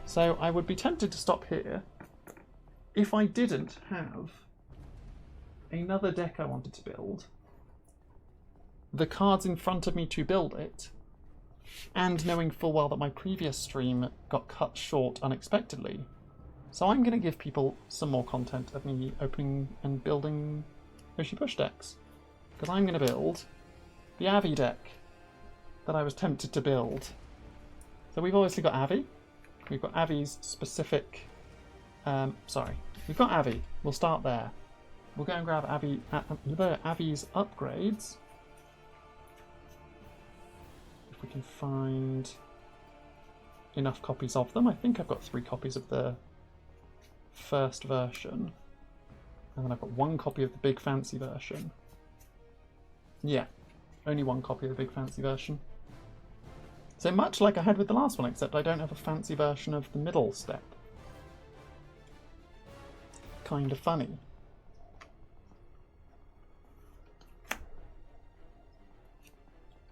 So I would be tempted to stop here if I didn't have another deck I wanted to build, the cards in front of me to build it, and knowing full well that my previous stream got cut short unexpectedly. So I'm going to give people some more content of me opening and building Oshi Push decks. Because I'm going to build the Avi deck that I was tempted to build. So we've obviously got Avi. We've got Avi's specific... we've got Avi. We'll start there. We'll go and grab Avi's upgrades. If we can find enough copies of them. I think I've got 3 copies of the first version. And then I've got 1 copy of the big fancy version. Yeah, only 1 copy of the big fancy version. So much like I had with the last one, except I don't have a fancy version of the middle step. Kind of funny.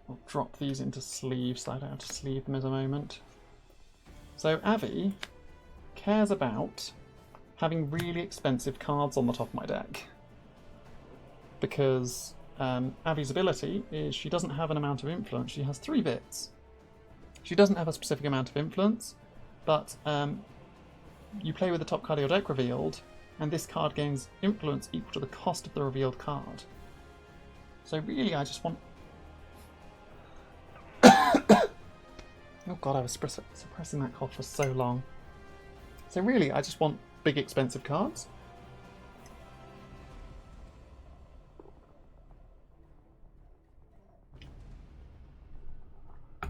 I'll drop these into sleeves so I don't have to sleeve them as a moment. So Avi cares about having really expensive cards on the top of my deck. Because Avi's ability is she doesn't have an amount of influence, she has 3 bits. She doesn't have a specific amount of influence, but you play with the top card of your deck revealed, and this card gains influence equal to the cost of the revealed card. So really I just want... Oh god, I was suppressing that cough for so long. So really I just want big expensive cards.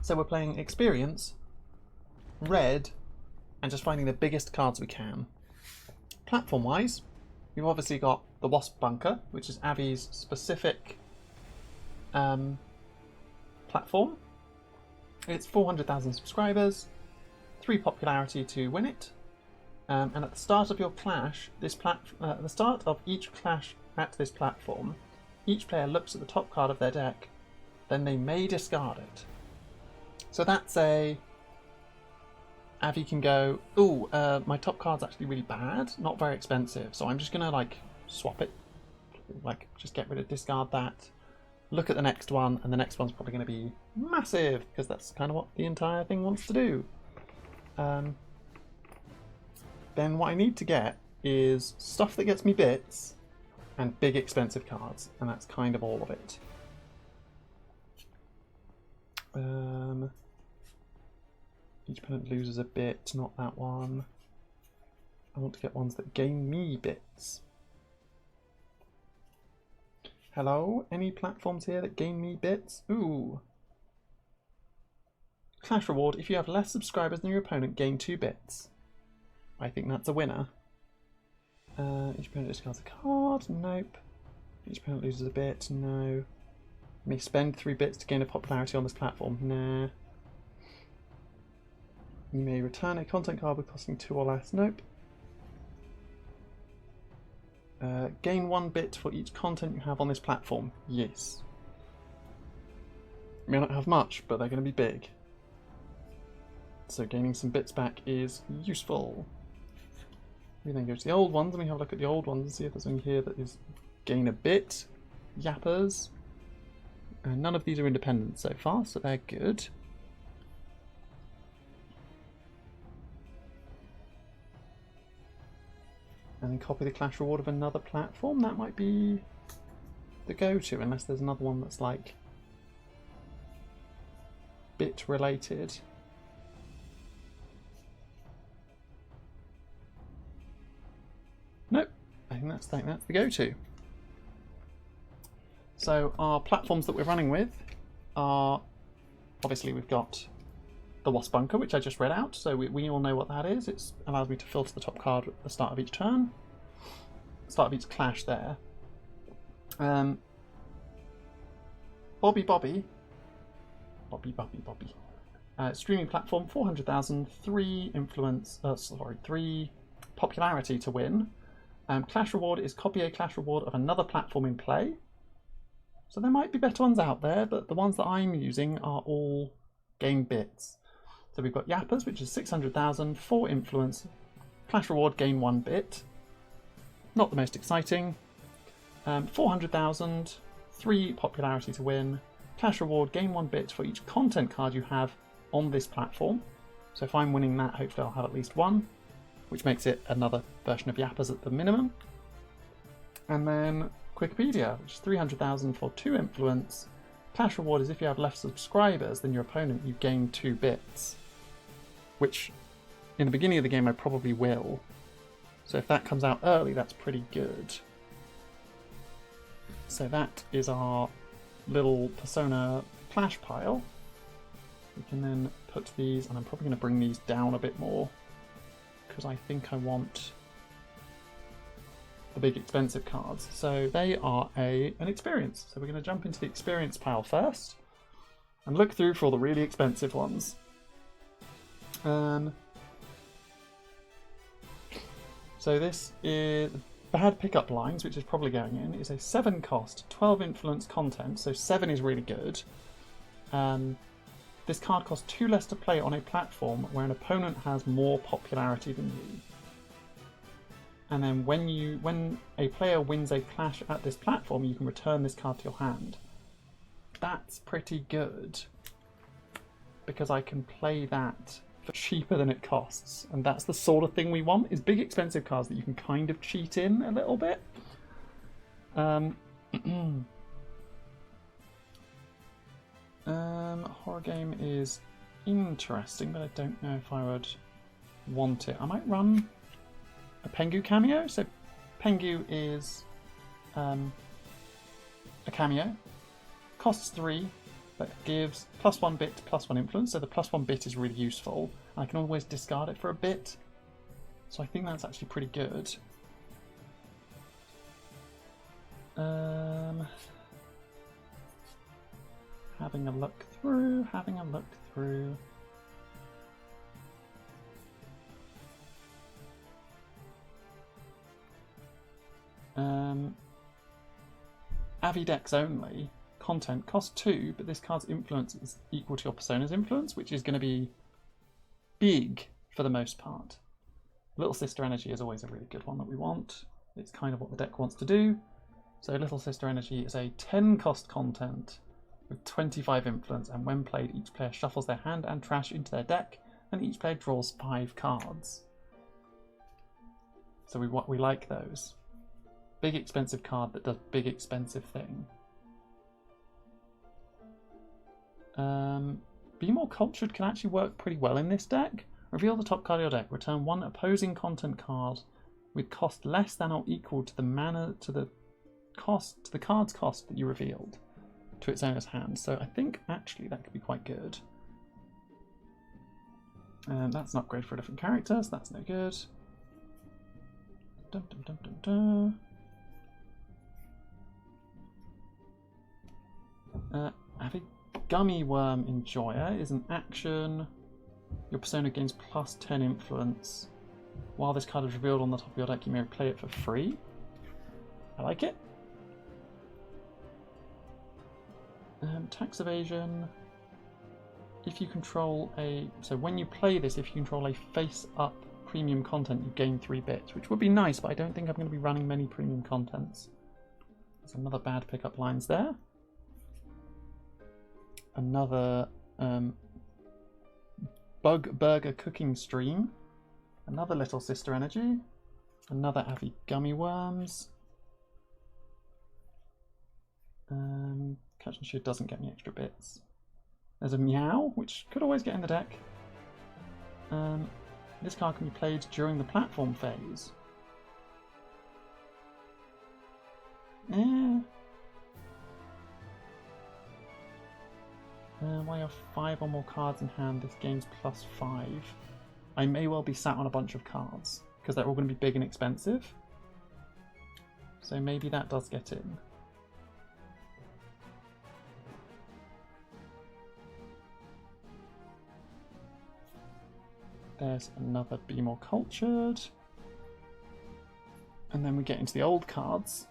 So we're playing Experience, Red, and just finding the biggest cards we can. Platform-wise, we've obviously got the Wasp Bunker, which is Avi's specific platform. It's 400,000 subscribers, 3 popularity to win it, and at the start of your clash, at the start of each clash at this platform, each player looks at the top card of their deck, then they may discard it. So that's a... Avi can go, ooh, my top card's actually really bad, not very expensive, so I'm just going to, like, swap it. Like, just get rid of, discard that. Look at the next one, and the next one's probably going to be massive, because that's kind of what the entire thing wants to do. Then what I need to get is stuff that gets me bits, and big expensive cards, and that's kind of all of it. Each opponent loses a bit, not that one. I want to get ones that gain me bits. Hello? Any platforms here that gain me bits? Ooh. Clash reward, if you have less subscribers than your opponent, gain 2 bits. I think that's a winner. Each opponent discards a card. Nope. Each opponent loses a bit. No. May spend 3 bits to gain a popularity on this platform. Nah. You may return a content card with costing 2 or less. Nope. Gain 1 bit for each content you have on this platform. Yes. You may not have much, but they're going to be big. So gaining some bits back is useful. We then go to the old ones and we have a look at the old ones and see if there's anything here that is gain a bit. Yappers. None of these are independent so far, so they're good. And then copy the clash reward of another platform. That might be the go-to, unless there's another one that's like bit related. Nope, I think that's the go-to. So our platforms that we're running with are, obviously we've got the Wasp Bunker, which I just read out, so we all know what that is. It allows me to filter the top card at the start of each turn, start of each clash there. Bobby. Streaming platform, 400,000, 3 influence, 3 popularity to win. Clash reward is copy a clash reward of another platform in play. So there might be better ones out there, but the ones that I'm using are all game bits. So we've got Yappers, which is 600,000, 4 influence, Clash reward, gain 1 bit. Not the most exciting. 400,000, 3 popularity to win, Clash reward, gain 1 bit for each content card you have on this platform. So if I'm winning that, hopefully I'll have at least 1, which makes it another version of Yappers at the minimum. And then Wikipedia, which is 300,000 for 2 influence. Clash reward is if you have less subscribers than your opponent, you gain 2 bits. Which, in the beginning of the game, I probably will. So if that comes out early, that's pretty good. So that is our little Persona Clash pile. We can then put these, and I'm probably going to bring these down a bit more, because I think I want the big expensive cards. So they are an experience. So we're going to jump into the experience pile first and look through for all the really expensive ones. So this is bad pickup lines, which is probably going in, is a 7 cost, 12 influence content. So 7 is really good. This card costs 2 less to play on a platform where an opponent has more popularity than you. And then when a player wins a clash at this platform, you can return this card to your hand. That's pretty good, because I can play that for cheaper than it costs. And that's the sort of thing we want, is big expensive cards that you can kind of cheat in a little bit. Horror game is interesting, but I don't know if I would want it. I might run a Pengu cameo. So Pengu is a cameo, costs 3, but gives +1 bit, +1 influence. So the +1 bit is really useful. I can always discard it for a bit. So I think that's actually pretty good. Having a look through. Avidex only content costs 2, but this card's influence is equal to your persona's influence, which is going to be big for the most part. Little Sister Energy is always a really good one that we want. It's kind of what the deck wants to do. So Little Sister Energy is a 10 cost content with 25 influence, and when played, each player shuffles their hand and trash into their deck, and each player draws 5 cards. So we like those. Big expensive card that does big expensive thing. Be More Cultured can actually work pretty well in this deck. Reveal the top card of your deck. Return 1 opposing content card with cost less than or equal to the mana to the card's cost that you revealed to its owner's hand. So I think actually that could be quite good. That's an upgrade for a different character, so that's no good. Dun, dun, dun, dun, dun. Gummy Worm Enjoyer is an action. Your persona gains +10 influence. While this card is revealed on the top of your deck, you may play it for free. I like it. Tax evasion. If you control so when you play this, if you control a face-up premium content, you gain 3 bits, which would be nice, but I don't think I'm going to be running many premium contents. There's another bad pickup lines there. Another Bug Burger Cooking Stream. Another Little Sister Energy. Another Avi Gummy Worms. Catch and Shoot doesn't get me extra bits. There's a Meow, which could always get in the deck. This card can be played during the platform phase. While you have 5 or more cards in hand, this gains +5. I may well be sat on a bunch of cards, because they're all going to be big and expensive. So maybe that does get in. There's another Be More Cultured. And then we get into the old cards.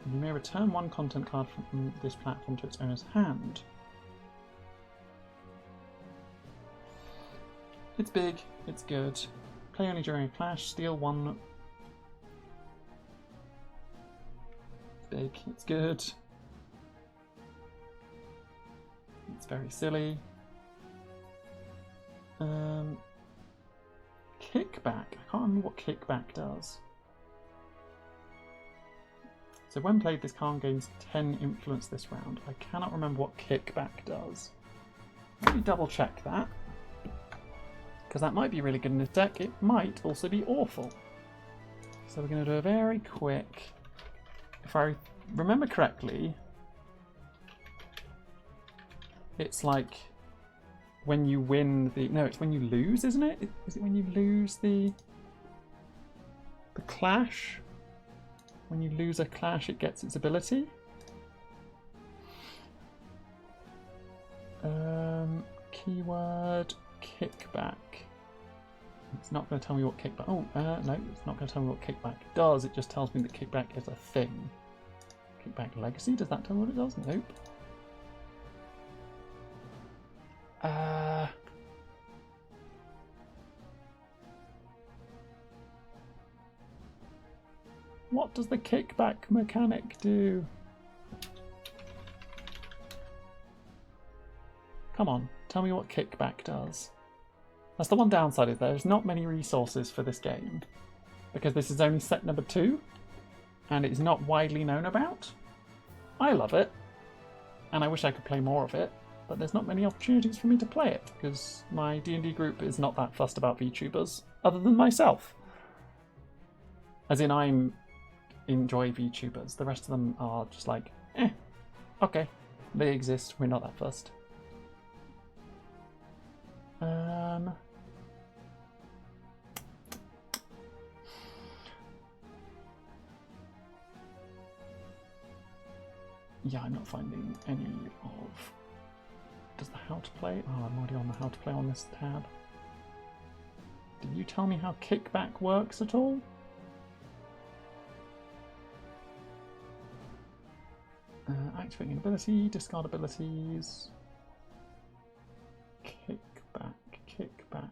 You may return one content card from this platform to its owner's hand. It's big, it's good. Play only during a clash, steal one. It's big, it's good. It's very silly. Kickback. I can't remember what kickback does. So when played, this card gains 10 influence this round. I cannot remember what kickback does. Let me double check that. Because that might be really good in this deck. It might also be awful. So we're going to do a very quick... If I remember correctly, it's like when you win the... No, it's when you lose, isn't it? Is it when you lose the clash? When you lose a clash, it gets its ability. Keyword kickback. It's not going to tell me what kickback... Oh, no, it's not going to tell me what kickback does. It just tells me that kickback is a thing. Kickback legacy, does that tell me what it does? Nope. What does the kickback mechanic do? Come on, tell me what kickback does. That's the one downside, is there's not many resources for this game. Because this is only set number 2. And it's not widely known about. I love it. And I wish I could play more of it. But there's not many opportunities for me to play it. Because my D&D group is not that fussed about VTubers. Other than myself. As in, I enjoy VTubers. The rest of them are just like, okay. They exist. We're not that fussed. Yeah, I'm not finding any of... Does the how to play? Oh, I'm already on the how to play on this tab. Did you tell me how kickback works at all? Activating an ability, discard abilities. Kickback, kickback.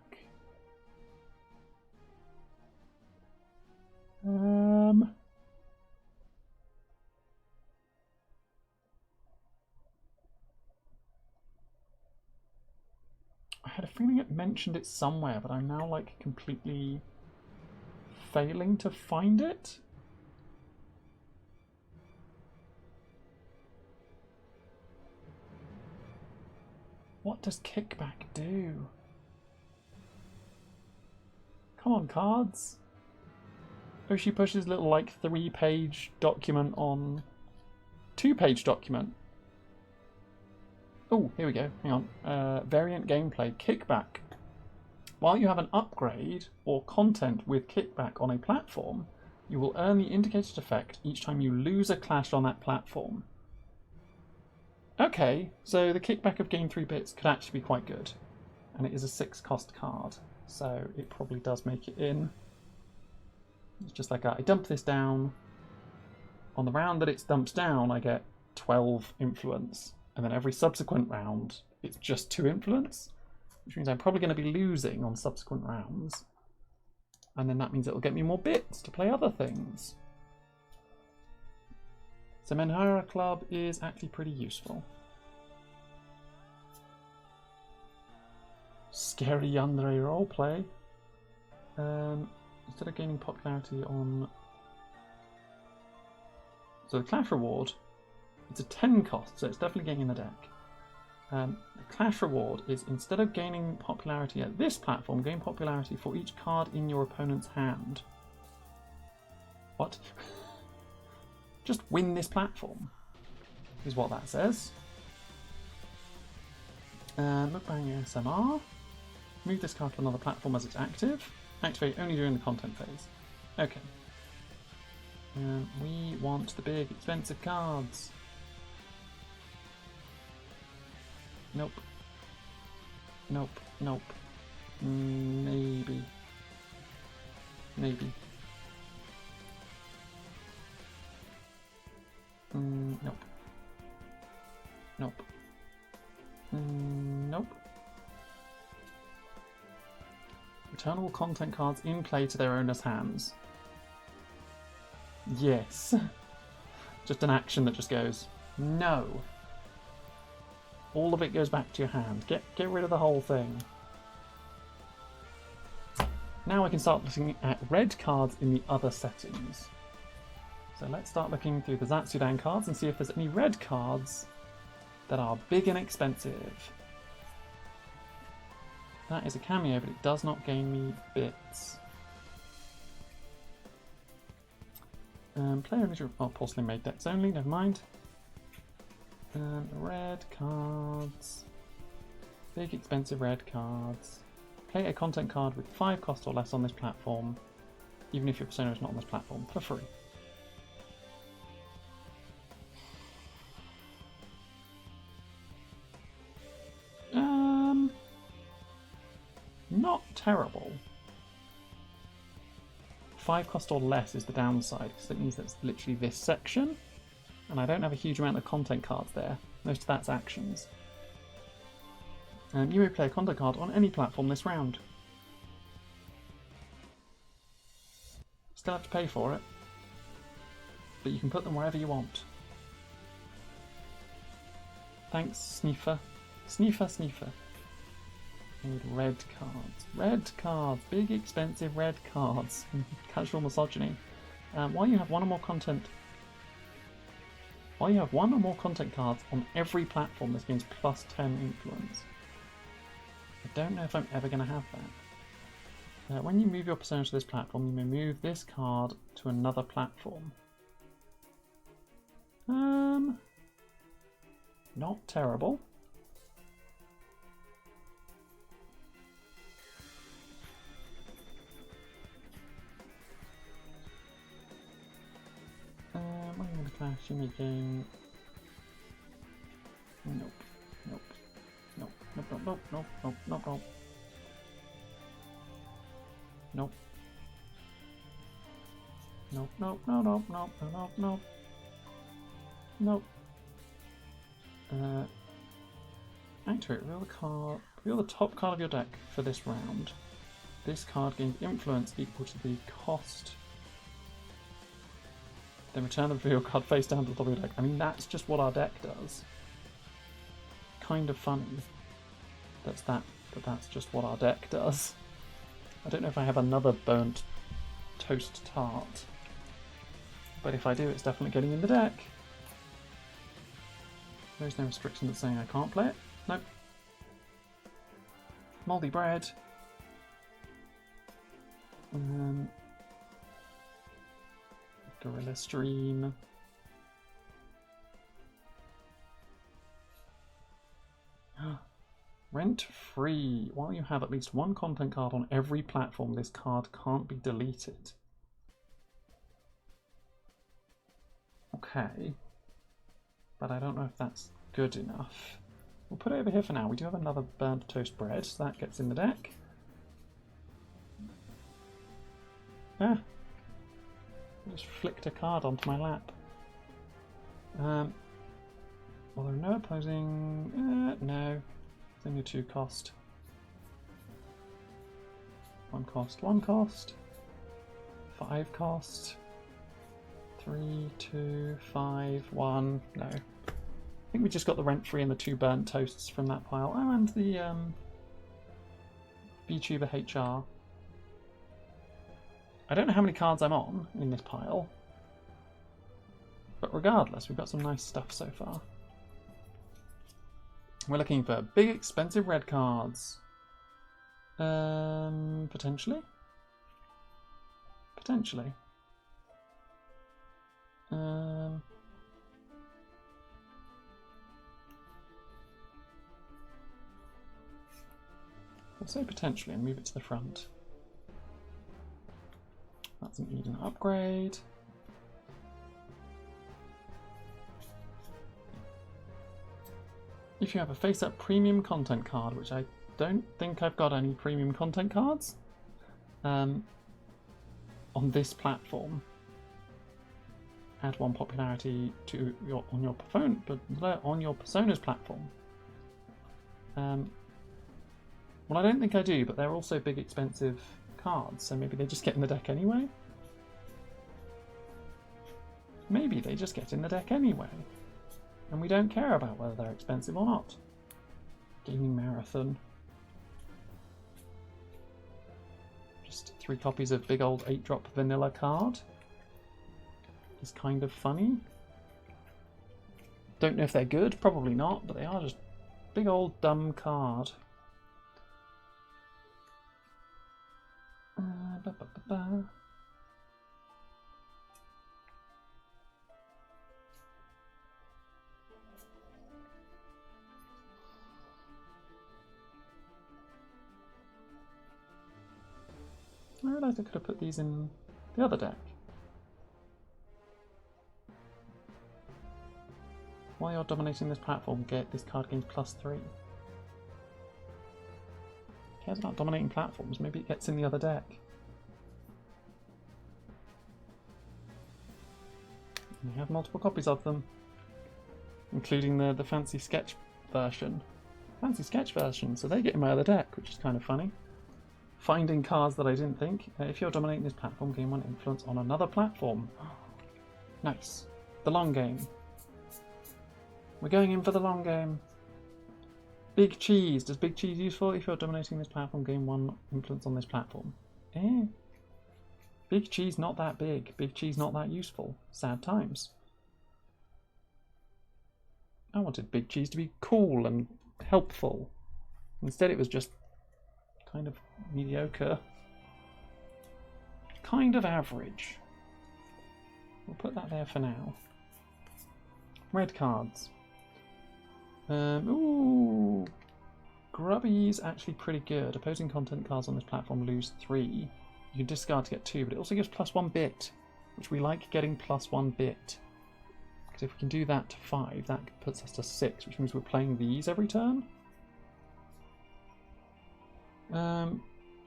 I had a feeling it mentioned it somewhere, but I'm now like completely failing to find it. What does kickback do? Come on, cards. Oshi Push's little like 3-page document on 2-page document. Oh, here we go. Hang on. Variant gameplay. Kickback. While you have an upgrade or content with kickback on a platform, you will earn the indicated effect each time you lose a clash on that platform. Okay, so the kickback of gain 3 bits could actually be quite good. And it is a 6-cost card, so it probably does make it in. It's just like I dump this down. On the round that it dumps down, I get 12 influence. And then every subsequent round, it's just 2 influence. Which means I'm probably going to be losing on subsequent rounds. And then that means it'll get me more bits to play other things. So Menhara Club is actually pretty useful. Scary Yandere roleplay. Instead of gaining popularity on... So the Clash Reward, it's a 10 cost, so it's definitely getting in the deck. The Clash Reward is, instead of gaining popularity at this platform, gain popularity for each card in your opponent's hand. What? Just win this platform, is what that says. Mukbang ASMR. Move this card to another platform as it's active. Activate only during the content phase. Okay. We want the big, expensive cards. Nope. Nope. Nope. Maybe. Maybe. Nope. Nope. Nope. Return all content cards in play to their owner's hands. Yes. Just an action that just goes, no. All of it goes back to your hand. Get rid of the whole thing. Now I can start looking at red cards in the other settings. So let's start looking through the Zatsudan cards and see if there's any red cards that are big and expensive. That is a cameo, but it does not gain me bits. Player initial, oh, porcelain made decks only, never mind. Red cards. Big expensive red cards. Play a content card with 5 cost or less on this platform, even if your persona is not on this platform, for free. Not terrible. 5 cost or less is the downside, because it means that's literally this section, and I don't have a huge amount of content cards there. Most of that's actions. You may play a content card on any platform this round. Still have to pay for it, but you can put them wherever you want. Thanks, Sniffer. Sniffer. I need red cards. Red cards. Big, expensive red cards. Casual misogyny. While you have one or more content cards on every platform, this gains plus 10 influence. I don't know if I'm ever going to have that. When you move your persona to this platform, you may move this card to another platform. Not terrible. When you're in the clash, you're making... Nope. Activate. Reveal the top card of your deck for this round. This card gains influence equal to the cost. Then return the reveal card face down to the top of your deck. I mean, that's just what our deck does. Kind of funny that's just what our deck does. I don't know if I have another burnt toast tart, but if I do, it's definitely getting in the deck. There's no restriction that's saying I can't play it. Nope. Mouldy bread. Gorilla stream. Rent free. While you have at least one content card on every platform, this card can't be deleted. Okay. But I don't know if that's good enough. We'll put it over here for now. We do have another burnt toast bread, so that gets in the deck. Ah. I just flicked a card onto my lap. Although no opposing... no. It's only a 2 cost. 1 cost, 1 cost. 5 cost. 3, 2, 5, 1. No. I think we just got the rent free and the 2 burnt toasts from that pile. Oh, and the VTuber HR. I don't know how many cards I'm on in this pile, but regardless, we've got some nice stuff so far. We're looking for big, expensive red cards. Potentially. Potentially. I'll say potentially and move it to the front. That's an Eden upgrade. If you have a face-up premium content card, which I don't think I've got any premium content cards on this platform, add 1 popularity to on your persona's platform. Well, I don't think I do, but they're also big, expensive cards, so maybe they just get in the deck anyway? Maybe they just get in the deck anyway, and we don't care about whether they're expensive or not. Gaming Marathon. Just 3 copies of big old 8-drop vanilla card. Is kind of funny. Don't know if they're good, probably not, but they are just big old dumb card. I realised I could have put these in the other deck. While you're dominating this platform, get this card gains +3. Who cares about dominating platforms? Maybe it gets in the other deck. We have multiple copies of them, including the fancy sketch version. Fancy sketch version, so they get in my other deck, which is kind of funny. Finding cards that I didn't think. If you're dominating this platform, gain 1 influence on another platform. Nice. The long game. We're going in for the long game. Big cheese. Does big cheese useful? If you're dominating this platform, gain 1 influence on this platform. Big cheese not that big. Big cheese not that useful. Sad times. I wanted big cheese to be cool and helpful. Instead it was just kind of mediocre. Kind of average. We'll put that there for now. Red cards. Ooh. Grubby's actually pretty good. Opposing content cards on this platform lose 3. You can discard to get 2, but it also gives +1 bit, which we like getting +1 bit. Because if we can do that to 5, that puts us to 6, which means we're playing these every turn.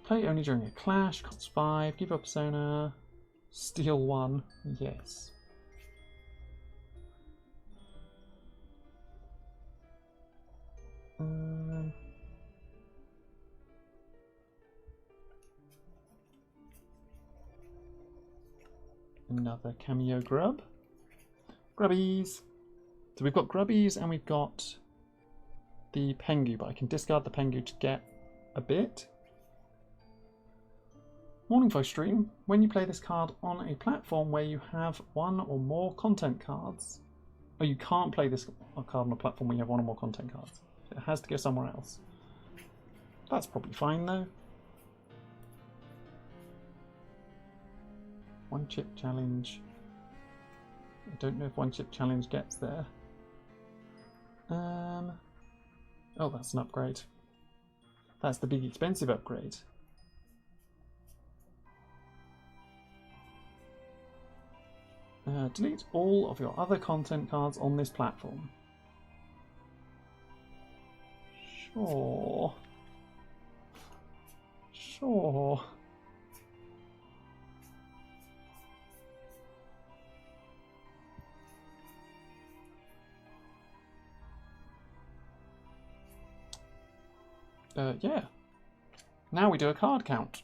Play only during a clash, costs 5, give your persona, steal 1, yes. Another Cameo grub. Grubbies! So we've got Grubbies and we've got the Pengu, but I can discard the Pengu to get a bit. Morning Voice Stream. When you play this card on a platform where you have 1 or more content cards, or you can't play this card on a platform where you have 1 or more content cards. It has to go somewhere else. That's probably fine though. 1 chip challenge. I don't know if 1 chip challenge gets there. Oh, that's an upgrade. That's the big expensive upgrade. Delete all of your other content cards on this platform. Sure. Sure. Yeah. Now we do a card count.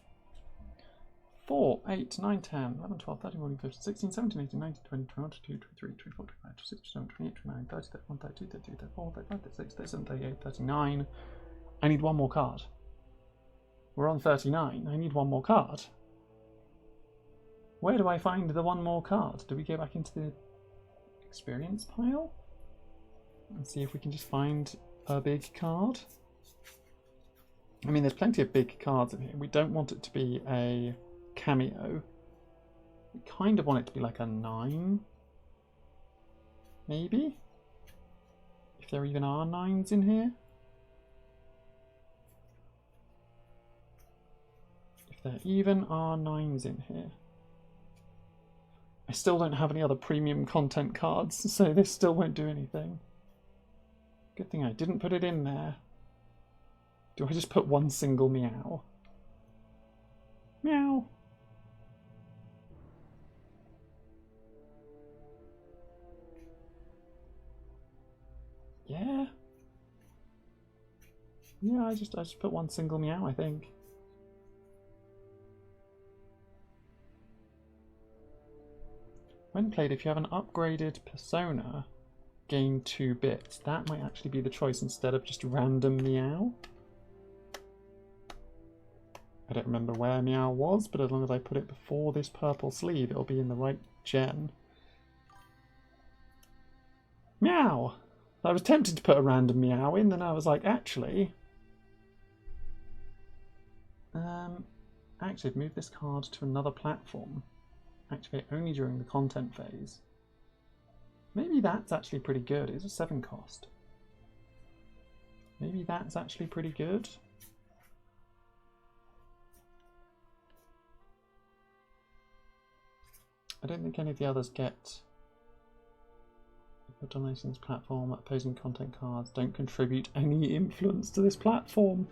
4, 8, 9, 10, 11, 12, 13, 14, 15, 16, 17, 18, 19, 20, 21, 22, 23, 24, 25, 26, 27, 28, 29, 30, 31, 32, 33, 34, 35, 36, 37, 38, 39. I need 1 more card. We're on 39. I need 1 more card. Where do I find the 1 more card? Do we go back into the experience pile? And see if we can just find a big card? I mean, there's plenty of big cards in here. We don't want it to be a Cameo. We kind of want it to be like a 9. Maybe? If there even are 9s in here. If there even are 9s in here. I still don't have any other premium content cards, so this still won't do anything. Good thing I didn't put it in there. Do I just put 1 single meow? Meow. Yeah. Yeah, I just put one single meow, I think. When played, if you have an upgraded persona, gain 2 bits. That might actually be the choice instead of just random meow. I don't remember where meow was, but as long as I put it before this purple sleeve, it'll be in the right gen. Meow! I was tempted to put a random meow in, then I was like, actually, move this card to another platform. Activate only during the content phase. Maybe that's actually pretty good. It's a 7 cost. Maybe that's actually pretty good. I don't think any of the others get... Dominating this platform, opposing content cards don't contribute any influence to this platform.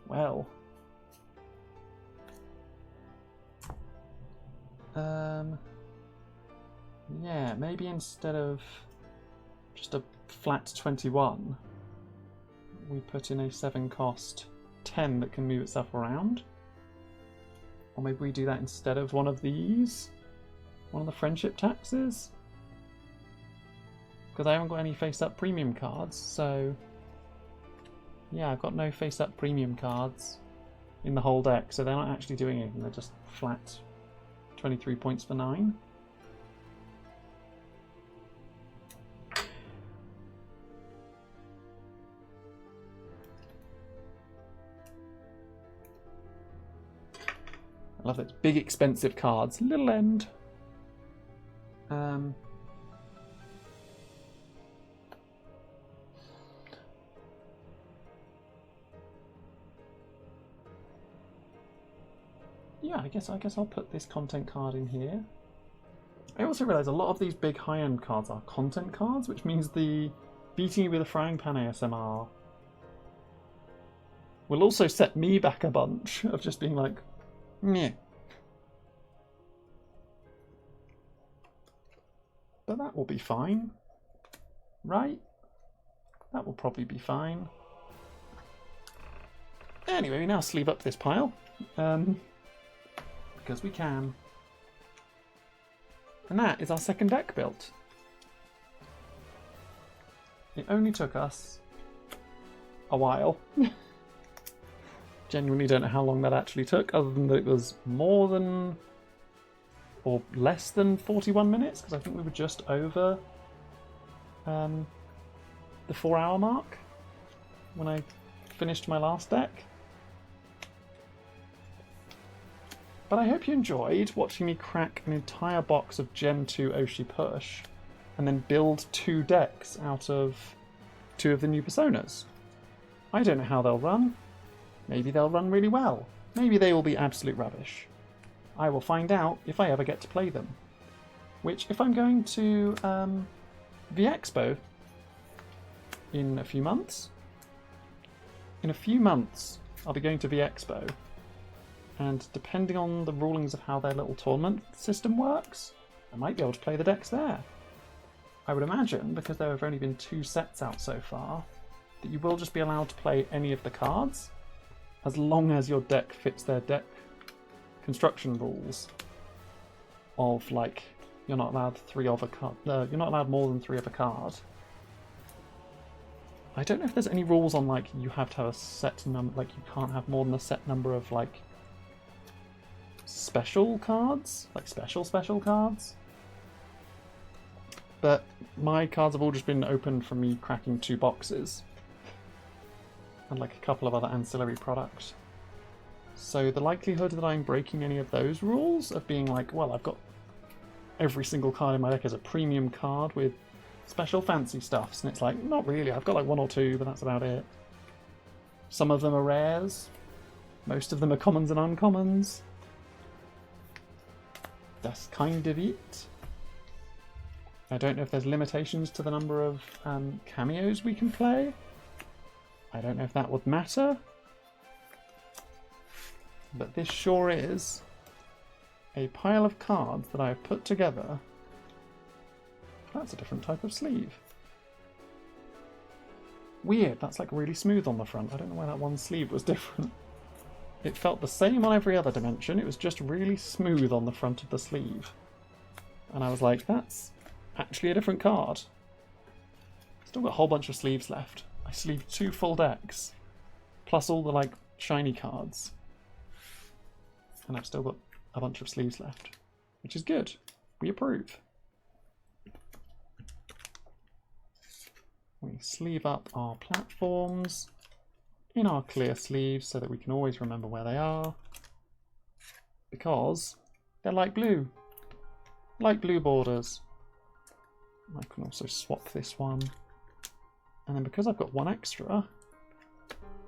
Well. Yeah, maybe instead of just a flat 21, we put in a 7 cost 10 that can move itself around. Or maybe we do that instead of one of these. One of the friendship taxes. Because I haven't got any face-up premium cards, so... Yeah, I've got no face-up premium cards in the whole deck, so they're not actually doing anything, they're just flat 23 points for 9. I love it. Big expensive cards. Little end. Yeah, I guess I'll put this content card in here. I also realise a lot of these big high-end cards are content cards, which means the beating you with a frying pan ASMR will also set me back a bunch of just being like, meh. But that will be fine, right? That will probably be fine. Anyway, we now sleeve up this pile, because we can. And that is our second deck built. It only took us a while. Genuinely don't know how long that actually took, other than that it was more than or less than 41 minutes, because I think we were just over the 4-hour mark when I finished my last deck. But I hope you enjoyed watching me crack an entire box of Gen 2 Oshi Push and then build 2 decks out of 2 of the new personas. I don't know how they'll run. Maybe they'll run really well. Maybe they will be absolute rubbish. I will find out if I ever get to play them. Which, if I'm going to vExpo in a few months, I'll be going to vExpo, and depending on the rulings of how their little tournament system works, I might be able to play the decks there. I would imagine, because there have only been 2 sets out so far, that you will just be allowed to play any of the cards, as long as your deck fits their deck construction rules of, like, you're not allowed 3 of a card. You're not allowed more than 3 of a card. I don't know if there's any rules on, like, you have to have a set number, like, you can't have more than a set number of, like, special cards, like special cards. But my cards have all just been opened from me cracking 2 boxes and like a couple of other ancillary products. So the likelihood that I'm breaking any of those rules of being like, well, I've got every single card in my deck as a premium card with special fancy stuffs, and it's like, not really, I've got like 1 or 2, but that's about it. Some of them are rares, most of them are commons and uncommons. That's kind of it. I don't know if there's limitations to the number of cameos we can play. I don't know if that would matter. But this sure is a pile of cards that I have put together. That's a different type of sleeve. Weird, that's like really smooth on the front. I don't know why that one sleeve was different. It felt the same on every other dimension, it was just really smooth on the front of the sleeve. And I was like, that's actually a different card. Still got a whole bunch of sleeves left. I sleeved 2 full decks, plus all the like shiny cards. And I've still got a bunch of sleeves left, which is good. We approve. We sleeve up our platforms in our clear sleeves so that we can always remember where they are, because they're light blue borders. I can also swap this one, and then because I've got 1 extra,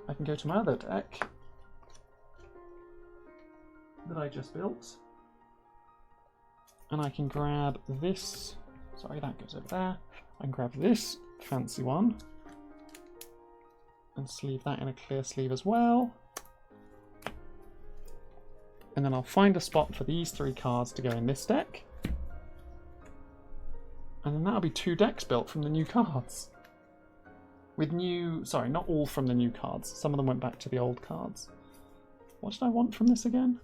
I can go to my other deck that I just built, and I can grab this, sorry, that goes over there. I can grab this fancy one and sleeve that in a clear sleeve as well. And then I'll find a spot for these 3 cards to go in this deck. And then that'll be 2 decks built from the new cards. With new, sorry, not all from the new cards. Some of them went back to the old cards. What did I want from this again?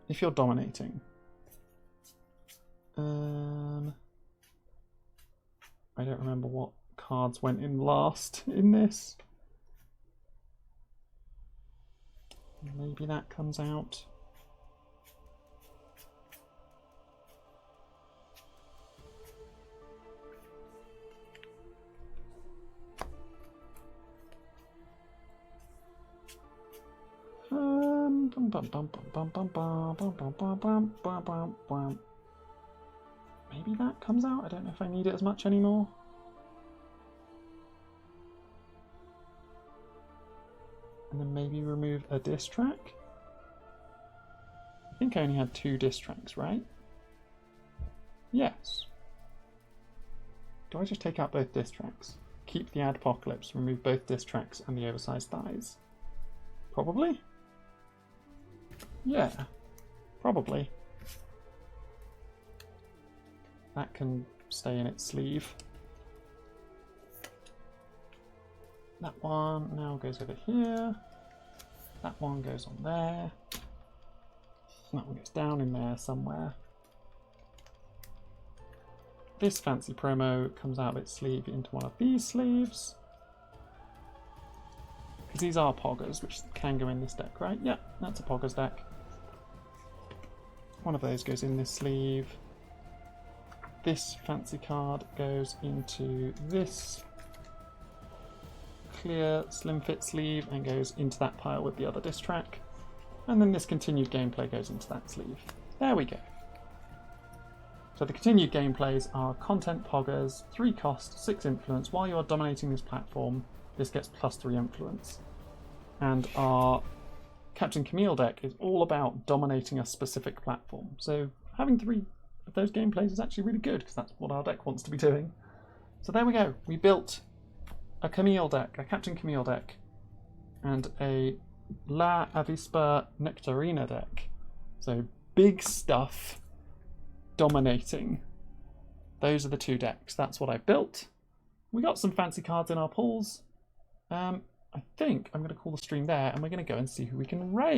If you're dominating. I don't remember what cards went in last in this. Maybe that comes out. Maybe that comes out. I don't know if I need it as much anymore. And then maybe remove a diss track. I think I only had 2 diss tracks, right? Yes. Do I just take out both diss tracks? Keep the Adpocalypse, remove both diss tracks and the oversized thighs? Probably? Yeah, probably. That can stay in its sleeve. That one now goes over here. That one goes on there. That one goes down in there somewhere. This fancy promo comes out of its sleeve into one of these sleeves. Because these are poggers, which can go in this deck, right? Yeah, that's a poggers deck. One of those goes in this sleeve. This fancy card goes into this clear slim fit sleeve and goes into that pile with the other disc track. And then this continued gameplay goes into that sleeve. There we go. So the continued gameplays are content poggers, 3 cost, 6 influence. While you are dominating this platform, this gets +3 influence. And our Captain Cameo deck is all about dominating a specific platform. So having 3 of those gameplays is actually really good, because that's what our deck wants to be doing. So there we go. We built a Cameo deck, a Captain Cameo deck, and a La Avispa Nectarina deck. So big stuff, dominating. Those are the 2 decks. That's what I built. We got some fancy cards in our pools. I think I'm going to call the stream there, and we're going to go and see who we can raid.